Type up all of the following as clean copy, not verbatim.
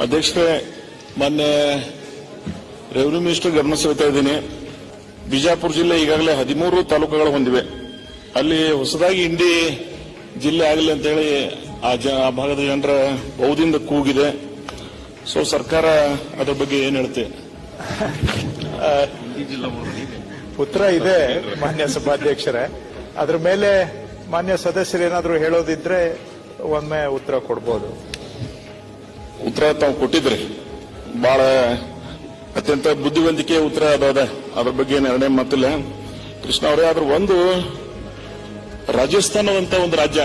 ಅಧ್ಯಕ್ಷರೇ, ಮೊನ್ನೆ revenue minister ಗಮನ ಸೆಳೆತಾ ಇದ್ದೀನಿ. ಬಿಜಾಪುರ ಜಿಲ್ಲೆ ಈಗಾಗಲೇ 13 ತಾಲೂಕುಗಳು ಹೊಂದಿವೆ. ಅಲ್ಲಿ ಹೊಸದಾಗಿ ಇಂಡಿ ಜಿಲ್ಲೆ ಆಗಲಿ ಅಂತೇಳಿ ಆ ಭಾಗದ ಜನರ ಬಹುದಿಂದ ಕೂಗಿದೆ. ಸೊ ಸರ್ಕಾರ ಅದರ ಬಗ್ಗೆ ಏನ್ ಹೇಳುತ್ತೆ? ಉತ್ತರ ಇದೆ ಮಾನ್ಯ ಸಭಾಧ್ಯಕ್ಷರೇ. ಅದ್ರ ಮೇಲೆ ಮಾನ್ಯ ಸದಸ್ಯರು ಏನಾದರೂ ಹೇಳೋದಿದ್ರೆ ಒಮ್ಮೆ ಉತ್ತರ ಕೊಡ್ಬೋದು. ಉತ್ತರ ತಾವು ಕೊಟ್ಟಿದ್ರಿ, ಬಹಳ ಅತ್ಯಂತ ಬುದ್ಧಿವಂತಿಕೆ ಉತ್ತರ ಅದಾದ, ಅದ್ರ ಬಗ್ಗೆ ನಿರ್ಣಯ ಮಾತಿಲ್ಲ. ಕೃಷ್ಣ ಅವರೇ, ಆದ್ರೂ ಒಂದು ರಾಜಸ್ಥಾನದಂತ ಒಂದು ರಾಜ್ಯ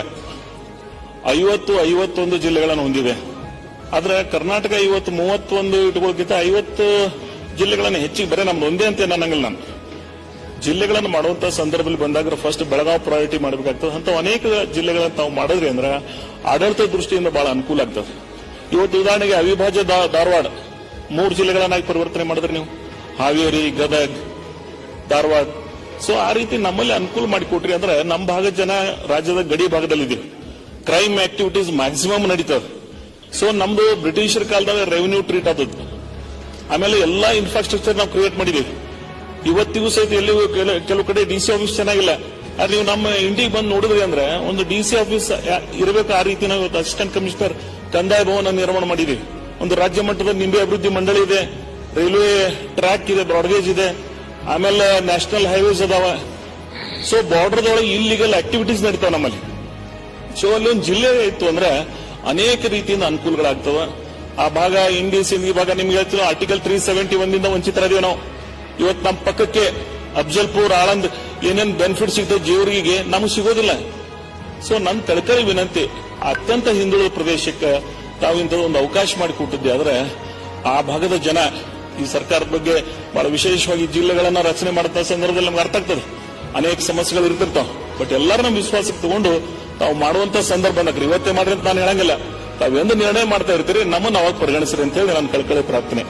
51 ಜಿಲ್ಲೆಗಳನ್ನು ಹೊಂದಿದೆ. ಆದ್ರೆ ಕರ್ನಾಟಕ ಇವತ್ತು 31 ಇಟ್ಕೊಳ್ಳೋಕ್ಕಿಂತ 50 ಜಿಲ್ಲೆಗಳನ್ನು ಹೆಚ್ಚಿಗೆ ಬರೀ ನಮ್ದು ಒಂದೇ ಅಂತ ಅನ್ನಂಗಿಲ್ಲ. ನಾನು ಜಿಲ್ಲೆಗಳನ್ನು ಮಾಡುವಂತ ಸಂದರ್ಭದಲ್ಲಿ ಬಂದಾಗ ಫಸ್ಟ್ ಬೆಳಗಾವಿ ಪ್ರಯಾರಿಟಿ ಮಾಡಬೇಕಾಗ್ತದೆ. ಅಂತ ಅನೇಕ ಜಿಲ್ಲೆಗಳನ್ನು ತಾವು ಮಾಡಿದ್ರಿ ಅಂದ್ರೆ ಆಡಳಿತ ದೃಷ್ಟಿಯಿಂದ ಬಹಳ ಅನುಕೂಲ ಆಗ್ತದೆ. ಇವತ್ತು ಉದಾಹರಣೆಗೆ ಅವಿಭಾಜ್ಯ ಧಾರವಾಡ 3 ಜಿಲ್ಲೆಗಳನ್ನಾಗಿ ಪರಿವರ್ತನೆ ಮಾಡಿದ್ರಿ ನೀವು, ಹಾವೇರಿ, ಗದಗ್, ಧಾರವಾಡ. ಸೊ ಆ ರೀತಿ ನಮ್ಮಲ್ಲಿ ಅನುಕೂಲ ಮಾಡಿಕೊಟ್ರಿ ಅಂದ್ರೆ ನಮ್ಮ ಭಾಗದ ಜನ ರಾಜ್ಯದ ಗಡಿ ಭಾಗದಲ್ಲಿದ್ದೀವಿ. ಕ್ರೈಮ್ ಆಕ್ಟಿವಿಟೀಸ್ ಮ್ಯಾಕ್ಸಿಮಮ್ ನಡೀತದೆ. ಸೊ ನಮ್ದು ಬ್ರಿಟಿಷರ ಕಾಲದಾಗ ರೆವಿನ್ಯೂ ಟ್ರೀಟ್ ಆದದ್ದು. ಆಮೇಲೆ ಎಲ್ಲಾ ಇನ್ಫ್ರಾಸ್ಟ್ರಕ್ಚರ್ ನಾವು ಕ್ರಿಯೇಟ್ ಮಾಡಿದೀವಿ. ಇವತ್ತಿಗೂ ಸಹಿತ ಎಲ್ಲಿ ಕೆಲವು ಕಡೆ ಡಿಸಿ ಆಫೀಸ್ ಚೆನ್ನಾಗಿಲ್ಲ. ಅದು ನೀವು ನಮ್ಮ ಇಂಡಿಗೆ ಬಂದು ನೋಡಿದ್ರಿ ಅಂದ್ರೆ ಒಂದು ಡಿಸಿ ಆಫೀಸ್ ಇರಬೇಕು. ಆ ರೀತಿ ನಾವು ಅಸಿಸ್ಟೆಂಟ್ ಕಮಿಷನರ್ ಕಂದಾಯ ಭವನ ನಿರ್ಮಾಣ ಮಾಡಿದೀವಿ. ಒಂದು ರಾಜ್ಯ ಮಟ್ಟದ ನಿಂಬೆ ಅಭಿವೃದ್ಧಿ ಮಂಡಳಿ ಇದೆ, ರೈಲ್ವೆ ಟ್ರ್ಯಾಕ್ ಇದೆ, ಬ್ರಾಡ್ಗೇಜ್ ಇದೆ, ಆಮೇಲೆ ನ್ಯಾಷನಲ್ ಹೈವೇಸ್ ಅದಾವ. ಸೊ ಬಾರ್ಡರ್ದೊಳಗೆ ಇಲ್ಲಿಗಲ್ ಆಕ್ಟಿವಿಟೀಸ್ ನಡೀತಾವ ನಮ್ಮಲ್ಲಿ. ಸೊ ಅಲ್ಲಿ ಒಂದು ಜಿಲ್ಲೆ ಇತ್ತು ಅಂದ್ರೆ ಅನೇಕ ರೀತಿಯಿಂದ ಅನುಕೂಲಗಳಾಗ್ತವೆ. ಆ ಭಾಗ ಇಂಡಿ ಸಿಂಧಿ ಭಾಗ ನಿಮ್ಗೆ ಹೇಳ್ತೀವಿ, ಆರ್ಟಿಕಲ್ 371 ವಂಚಿತರಾದೀವಿ ನಾವು. ಇವತ್ತು ನಮ್ಮ ಪಕ್ಕಕ್ಕೆ ಅಫ್ಜಲ್ಪುರ್, ಆಳಂದ್ ಏನೇನು ಬೆನಿಫಿಟ್ ಸಿಗ್ತದೆ ಜೀವರಿಗೆ ನಮಗೆ ಸಿಗೋದಿಲ್ಲ. ಸೊ ನನ್ನ ಕಳಕಳಿ ವಿನಂತಿ, ಅತ್ಯಂತ ಹಿಂದುಳಿದ ಪ್ರದೇಶಕ್ಕೆ ತಾವು ಇಂಥದ್ದು ಒಂದು ಅವಕಾಶ ಮಾಡಿಕೊಟ್ಟಿದ್ದೆ ಆದ್ರೆ ಆ ಭಾಗದ ಜನ ಈ ಸರ್ಕಾರದ ಬಗ್ಗೆ ಬಹಳ ವಿಶೇಷವಾಗಿ ಜಿಲ್ಲೆಗಳನ್ನ ರಚನೆ ಮಾಡುತ್ತ ಸಂದರ್ಭದಲ್ಲಿ ನಮ್ಗೆ ಅರ್ಥ ಆಗ್ತದೆ. ಅನೇಕ ಸಮಸ್ಯೆಗಳು ಇರ್ತಿರ್ತಾವ. ಬಟ್ ಎಲ್ಲರನ್ನ ವಿಶ್ವಾಸಕ್ಕೆ ತಗೊಂಡು ತಾವು ಮಾಡುವಂತ ಸಂದರ್ಭ ಇವತ್ತೇ ಮಾಡ್ರಿ ಅಂತ ನಾನು ಹೇಳಂಗಿಲ್ಲ. ತಾವೆಂದು ನಿರ್ಣಯ ಮಾಡ್ತಾ ಇರ್ತೀರಿ, ನಮ್ಮನ್ನು ಅವಾಗ ಪರಿಗಣಿಸ್ರಿ ಅಂತ ಹೇಳಿ ನನ್ನ ಕಳಕಳಿ ಪ್ರಾರ್ಥನೆ.